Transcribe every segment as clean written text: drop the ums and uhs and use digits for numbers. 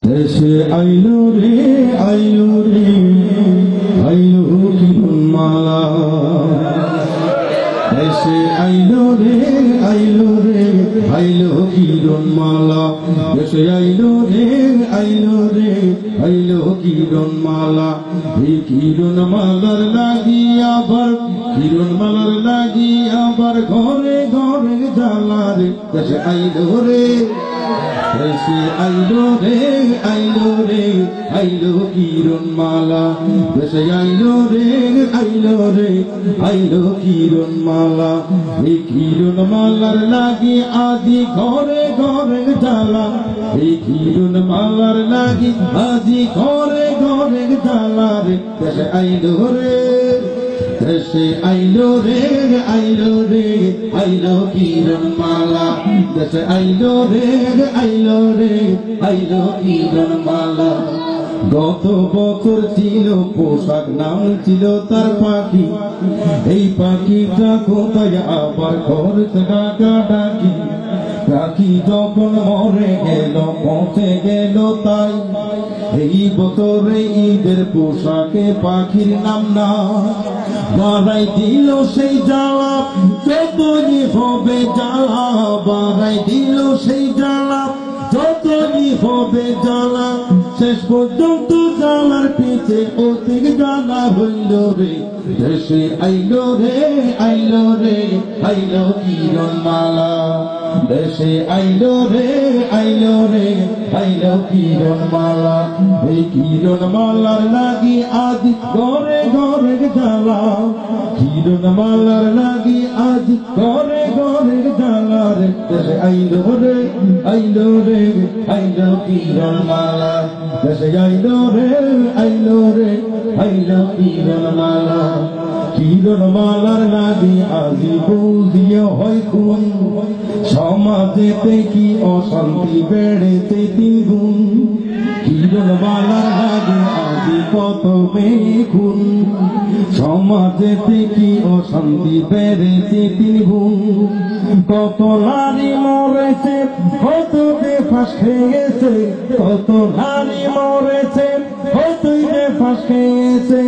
দেশে আইলো রে আইলো রে আইলো কিরণ মালা দেশে আইলো রে আইলো রে আইলো কিরণ মালা দেশে আইলো রে আইলো রে আইলো কিরণ মালা এই কিরণ মালার লাগি আবার কিরণ মালার লাগি আবার ঘরে ঘরে জ্বালা রে দেশে আইলো রে দেশে আইলো রে আইলো রে আইলো কিরণ মালা দেশে আইলো রে আইলো রে আইলো কিরণ মালা এই কিরণ মালার লাগি আদি ঘরে ঘরে জ্বালা এই কিরণ মালার লাগি আদি ঘরে ঘরে জ্বালা রে দেশে আইলো রে দেশে আইলো রে আইলো রে আইলো কিরণ মালা দেশে আইলো রে আইলো রে আইলো কিরণ মালা গত বছর ছিল পোশাক নাম ছিল তার পাখি এই পাখিটা কোথায় আবার ঘর ডাকা ডাকি পাখি যখন মরে গেল পৌঁছে গেল তাই এই বছরে ঈদের পোশাকে পাখির নাম না বাড়াই দিল সেই জ্বালা যতই হবে জ্বালা বাড়াই দিল সেই জ্বালা যতই হবে জ্বালা শেষ পর্যন্ত জ্বালার পিছে অধিক জ্বালা হইল রে দেশে আইলো রে আইলো রে আইলো কিরণ মালা দেশে আইলো রে আইলো রে আইলো কিরণ মালা এই কিরণ মালার লাগি আজ ঘরে ঘরে জ্বালা কিরণ মালার লাগি আজ ঘরে ঘরে জ্বালা রে দেশে আইলো রে আইলো রে আইলো কিরণ মালা দেশে আইলো রে আইলো রে আইলো কিরণ মালা কিরণ মালার লাগি আজি বুঝিয়ে হয় খুন সমাজেতে কি অশান্তি বেড়েছে তিন গুণ কিরণ মালার লাগি আজি কত খুন সমাজেতে কি অশান্তি বেড়েছে তিন গুণ কত নারী মরেছে কত বেফাঁস খেয়েছে কত নারী মরেছে কতই বেফাঁস খেয়েছে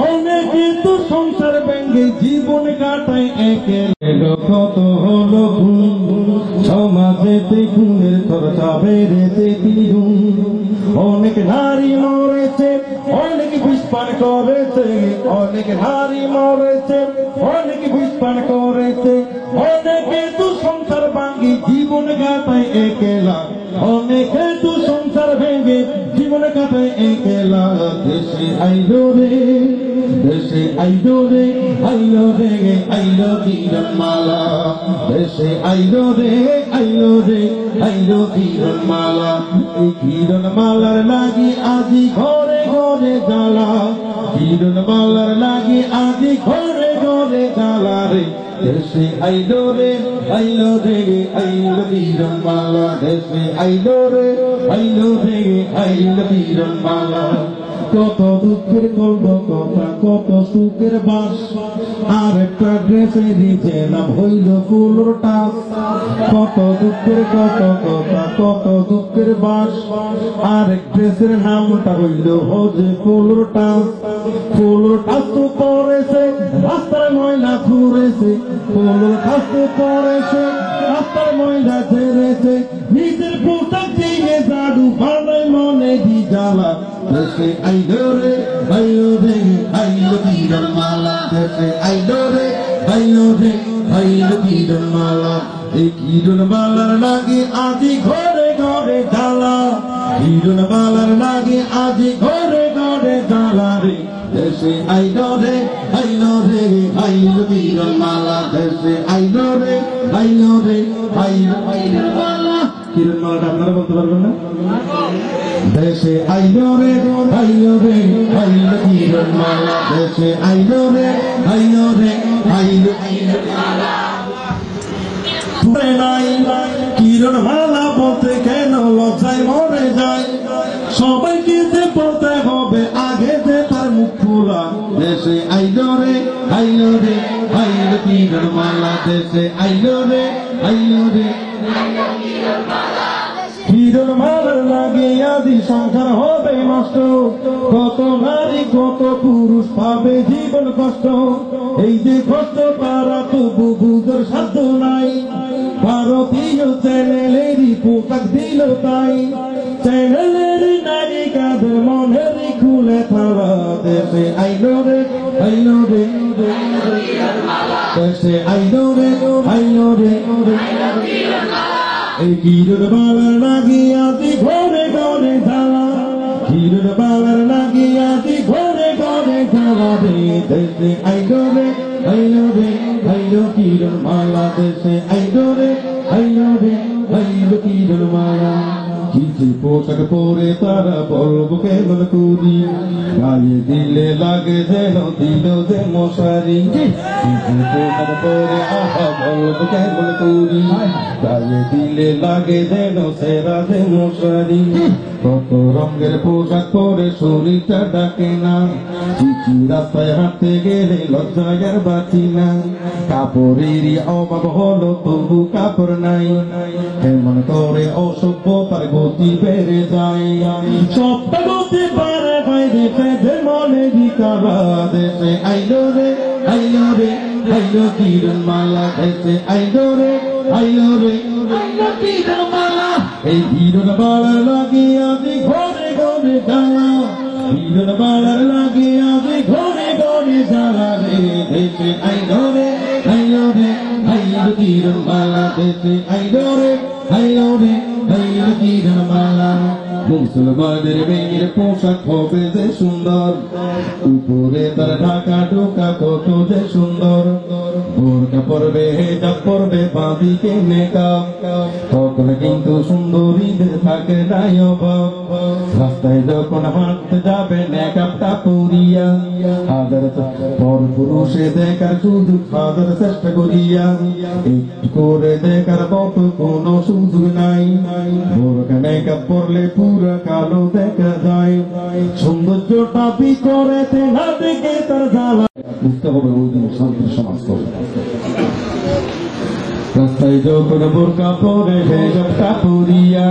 অনেকে তো সংসার ভেঙে জীবন কাটায় একেলো কত হলো খুন সমাজেতে খুনের চর্চা বেড়েছে তিন অনেক নারী মরেছে অনেক বিষপান করেছে অনেক নারী মরেছে অনেক বিষপান করেছে অনেকে তো সংসার ভাঙে জীবন কাটায় একেলা অনেকে তো সংসার ভেঙে জীবন কাটায় একেলা দেশে আইলো রে দেশে আইলো রে আইলো রে আইলো কিরণ মালা দেশে আইলো রে আইলো রে আইলো কিরণ মালা এই কিরণ মালার লাগি আজি ঘরে ঘরে জ্বালা কিরণ মালার লাগি আজি ঘরে ঘরে জ্বালা রে দেশে আইলো রে আইলো রে আইলো কিরণ মালা দেশে আইলো রে আইলো রে আইলো কিরণ মালা কত দুঃখের গল্প কথা কত সুখের বাস আর একটা ড্রেসে দিতে নাম হইল ফুলোর টাস কত দুঃখের কথা কত দুঃখের বাস আর এক ড্রেসের নামটা হইল হজে ফুলোর টাস তো করেছে রাস্তার ময়লা ঘুরেছে ফুলোর টাস তো করেছে রাস্তার ময়লা ঝেড়েছে নিজের পোশাক দিয়ে জাদু বানাই মনে দি জ্বালা দেশে আইলো রে আইলো রে আইলো কিরণ মালা দেশে আইলো রে আইলো রে আইলো কিরণ মালা এই কিরণ মালার লাগি আজি ঘরে ঘরে জ্বালা কিরণ মালার লাগি আজি ঘরে ঘরে জ্বালা রে দেশে আইলো রে আইলো রে আইলো কিরণ মালা দেশে আইলো রে আইলো রে আইলো কিরণ মালা কিরণ মালাটা আপনারা বলতে পারবেন না দেশে আইলো রে আইলো রে আইলো কিরণ মালা দেশে আইলো রে আইলো রে আইলো কিরণ মালা নাই কিরণ মালা বলতে কেন লজ্জায় মরে যায় সবাইকে যে বলতে হবে আগে যে তার মুখ খোলা দেশে আইলো রে আইলো রে আইলো কিরণ মালা দেশে আইলো রে আইলো রে আইলো কিরণ মালা কিরণ মালার লাগিয়া আদি সংসার হবে নষ্ট, কত নারী কত পুরুষ পাবে জীবন কষ্ট। এই যে কষ্ট তারা তবু বুঝার সাধ্য নাই, ভারতীয় চ্যানেলেরই পোশাক দিল তাই। চ্যানেলের নায়িকাদের মনের খুলে তারা দেশে আইলো রে আইলো রে, দেশে আইলো রে আইলো রে। এই কিরণ বালার লাগিয়াছি ঘরে ঘরে জ্বালা, কিরণ বালার লাগিয়াছি ঘরে ঘরে জ্বালা রে। দেশে আইলো রে আইলো রে আইলো কিরণ মালা, দেশে আইলো রে আইলো রে আইলো কিরণ মালা। কিছু পোশাক পরে তারা বলবো কেমন করি, গায়ে দিলে লাগে যেন দিল যে মশারি। কিছু পোশাক পরে আহা বলবো কেমন করি, গায়ে দিলে লাগে যেন সেরা যে মশারি। কত রঙের পোশাক পরে শরীরটা ডাকে না, চিঠি রাস্তায় হাঁটতে গেলে লজ্জায় বাঁচি না। কাপড়েরই অভাব হলো তবু কাপড় নাই, কেমন করে অসভ্যতার গতি বেড়ে যায়। সবটা গতি পারে বাইরে পেদের মনে দিকারা, দেশে আইলো রে আইলো রে আইলো কিরণ মালা, দেশে আইলো রে আইলো রে আইলো কিরণ মালা। এই কিরণ মালার লাগিয়াছি ঘরে ঘরে জ্বালা, কিরণ মালার লাগিয়াছি ঘরে ঘরে জ্বালা রে। দেশে আইলো রে আইলো রে আইলো কিরণ মালা, দেশে আইলো রে আইলো রে আইলো কিরণ মালা। মুসলমানের মেয়ের পোশাক হবে যে সুন্দর, উপরে তার ঢাকা ঢোকা কত যে সুন্দর। বোরকা পরবে হেজাব পরবে বাঁদিকে মেকআপ, তখন কিন্তু সুন্দরীদের থাকে নাই অভাব। রাস্তায় যখন হাঁটতে যাবে মেকআপটা পরিয়া, হাজার পর পুরুষে দেখার সুযোগ হাজার চেষ্টা করিয়া, একটু করে দেখার মতো কোনো সুযোগ নাই। বোরকা মেকআপ পরলে পুরা কালো দেখা যায়, সৌন্দর্যটা বিকরেতে না দেখে তার জ্বালা। বুঝতে হবে ওই দিন শান্তির সমাজ করবে। রাস্তায় যখন বোরকা পরে হেজাবটা পরিয়া,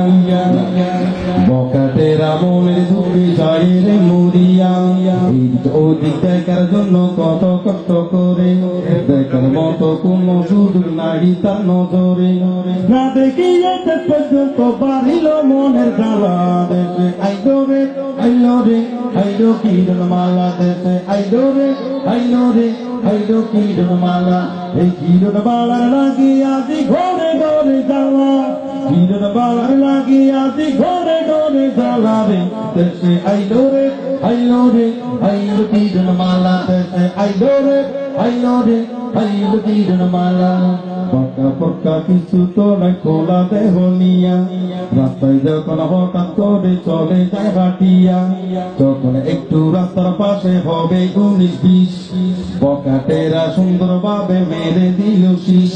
বকাটেরা মনের দুঃখে যায় রে মরিয়া। ওদিক দেখার জন্য কত কষ্ট করে, দেখার মতো কোন সুযোগ নাই তার নজরে। না দেখিয়ে পর্যন্ত বাড়িল মনের জ্বালা, দেশে আইলো রে আইলো রে আইলো কিরণ মালা, দেশে আইলো রে আইলো রে আইলো কিরণ মালা। এই কিরণ মালার লাগিয়াছি ঘরে ঘরে জ্বালা, কিরণ মালার লাগিয়াছি ঘরে ঘরে জ্বালা রে। দেশে আইলো রে আইলো রে আইলো কিরণ মালা, দেশে আইলো রে আইলো রে আইলো কিরণ মালা। পক্কা পক্কা কিছু তো নাই খোলা দেহ নিয়া, রাস্তায় যখন হঠাৎ করে চলে যায় হাঁটিয়া, তখন একটু রাস্তার পাশে হবে 19-20, পকাটেরা সুন্দর ভাবে মেরে দিল শীষ।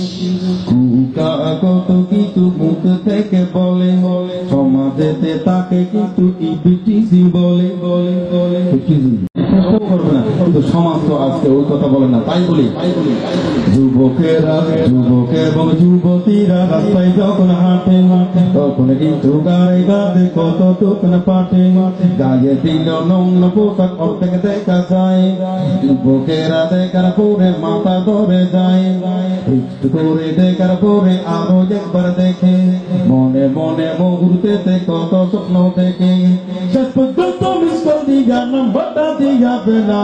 কুকা কত কিছু মুখ থেকে বলে, সমাজেতে তাকে কিন্তু ইবিটিসি বলে বলে বলে। চেষ্টা করবে না, কিন্তু সমাজ তো আজকে ওই কথা বলে না। তাই বলি যুবকেরা যুবক এবং যুবতীরা রাস্তায় যখন হাঁটে, তখন কিন্তু গায়ে গাতে কত দোকান পাঠে, গায়ে দিল নগ্ন পোশাক অর্ধেক দেখা যায়। যুবকেরা দেখার পরে মাথা ধরে যায়, একটু করে দেখার পরে আরো একবার দেখে, মনে মনে মুহূর্তেতে কত স্বপ্ন দেখে। শেষ পর্যন্ত মিস কল দিয়া নাম্বারটা দিয়া বেলা,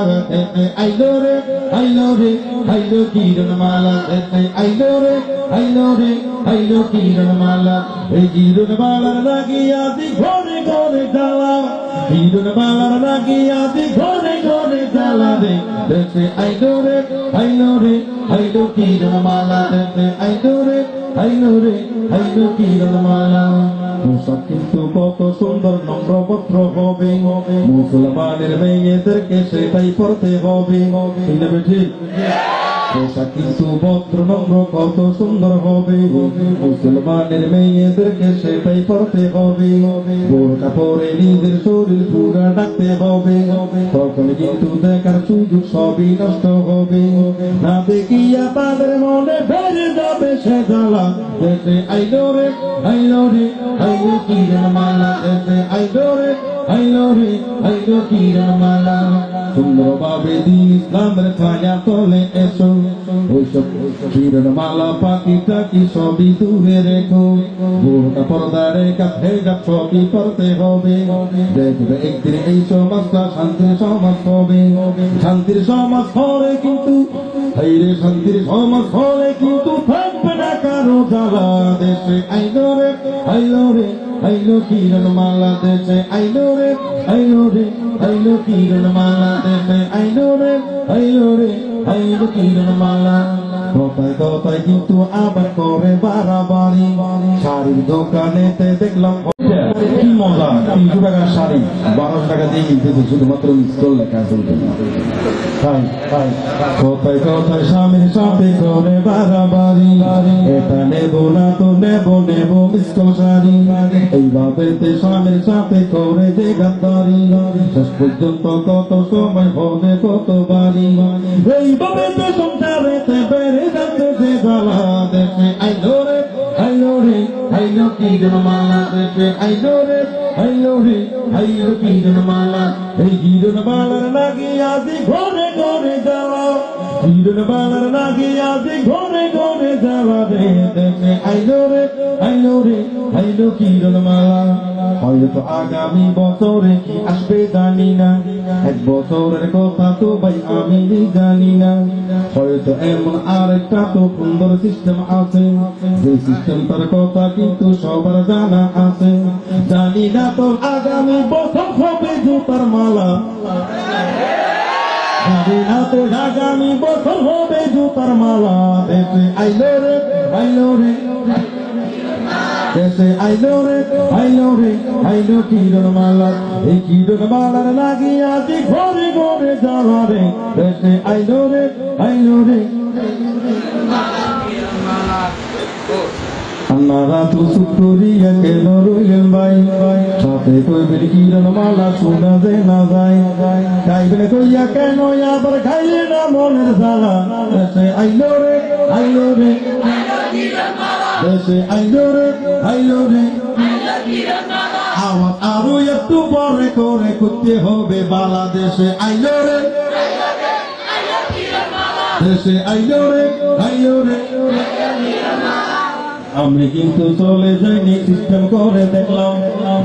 আইলো রে আইলো রে আইলো কিরণ মালা, আইলো রে আইলো রে আইলো কিরণ মালা। এই কিরণ মালার লাগিয়াছি ঘরে ঘরে জ্বালা, কিরণ মালার লাগিয়াছি ঘরে ঘরে জ্বালা রে। দেশে আইলো রে আইলো রে আইলো কিরণ মালা, দেশে আইলো রে আইলো রে আইলো কিরণ মালা। পোশাক কিন্তু কত সুন্দর নম্রভদ্র হবে, মুসলমানের মেয়েদেরকে সেটাই পড়তে হবে। ঠিক পোশাক কিন্তু ভদ্র নম্র কত সুন্দর হবে, মুসলমানের মেয়েদেরকে সেটাই পড়তে হবে। বোরকা পরে নিজের শরীর পুরা ডাকতে হবে, তখন কিন্তু দেখার সুযোগ সবই নষ্ট হবে। হবে না দেখিয়া তাদের মনে বেড়ে যাবে সে জ্বালা দেশে আইলো রে আইলো কিরণ মালা দেশে আইলো রে আইলো কিরণ মালা সুন্দরভাবে দিন ইসলামের ছায়া তলে এসো ওইসব কিরণ মালা পাখিটা কি সবই দূরে রেখো বোরকা পর্দারে কাছে যা সবই পড়তে হবে দেখবে একদিন এই সমাজটা শান্তির সমাজ হবে শান্তির সমাজ হলে কিন্তু হাইরে শান্তির সমাজ হলে কিন্তু থাকবে না কারো জ্বালা দেশে আইলো রে আইলো কিরণ মালা দেশে আইলো রে আইলো কিরণ মালা দেশে আইলো রে আইলো কিরণ মালা কথায় কিন্তু আবার করে বাড়াবাড়ি শাড়ির দোকানেতে দেখলাম কি মজা 300 টাকার শাড়ি 1200 টাকা দিয়ে কিনতেছে শুধুমাত্র স্টল লেখা চলতে কথায় স্বামীর সাথে করে বাড়াবাড়ি এটা নেবো না তো নেবো স্টল শাড়ি এইভাবে স্বামীর সাথে করে যে গাদ্দারি শেষ পর্যন্ত কত সময় হবে কত বাড়ি এইভাবে সংসারেতে বেড়ে যাচ্ছে যে জ্বালা দেশে আইলো রে আইলো কিরণ মালা দেশে আইলো রে আইলো কিরণ মালা এই কিরণ মালার লাগি আজি ঘরে ঘরে যাওয়া কিরণ মালার লাগি আজি ঘরে ঘরে যাওয়া রে দেশে আইলো রে আইলো কিরণ মালা হয়তো আগামী বছরে কি আসবে জানি না এক বছরের কথা তো ভাই আমি জানি না হয়তো এমন আরেকটা তো সুন্দর সিস্টেম আছে যে সিস্টেমটার কথা কিন্তু সবার জানা আছে জানি না তো আগামী বছর হবে জুতার মালা জানি না তো আগামী বছর হবে জুতার মালা দেশে আইলো রে দেশে আইলো রে আইলো কিরণ মালা এই কিরণ মালার লাগি আজি ঘরে ঘরে যাওয়া রে দেশে আইলো রে আপনারা তো সুতরিয়া কেন রইলেন ভাই সাথে কইবেন কিরণ মালা শোনা যে না যায় গাইবেন কইয়া কেন আবার খাইলে না মনের জ্বালা দেশে আইলো রে দেশে আইলো রে আওয়াজ আরো একটু পরে করে করতে হবে বাংলাদেশে আইলো রে দেশে আইলো রে আমি কিন্তু চলে যাইনি সিস্টেম করে দেখলাম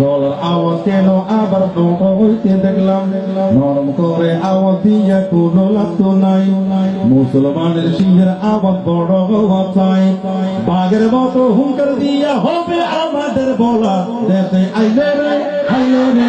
গলার আওয়াজ কেন আবার ছোট হইতে দেখলাম নরম করে আওয়াজ দিয়া কোনো লাভ নাই মুসলমানের সিংহের আওয়াজ বড় হওয়া চাই বাঘের মতো হুঙ্কার দিয়া হবে আমাদের বলা দেশে আইলো রে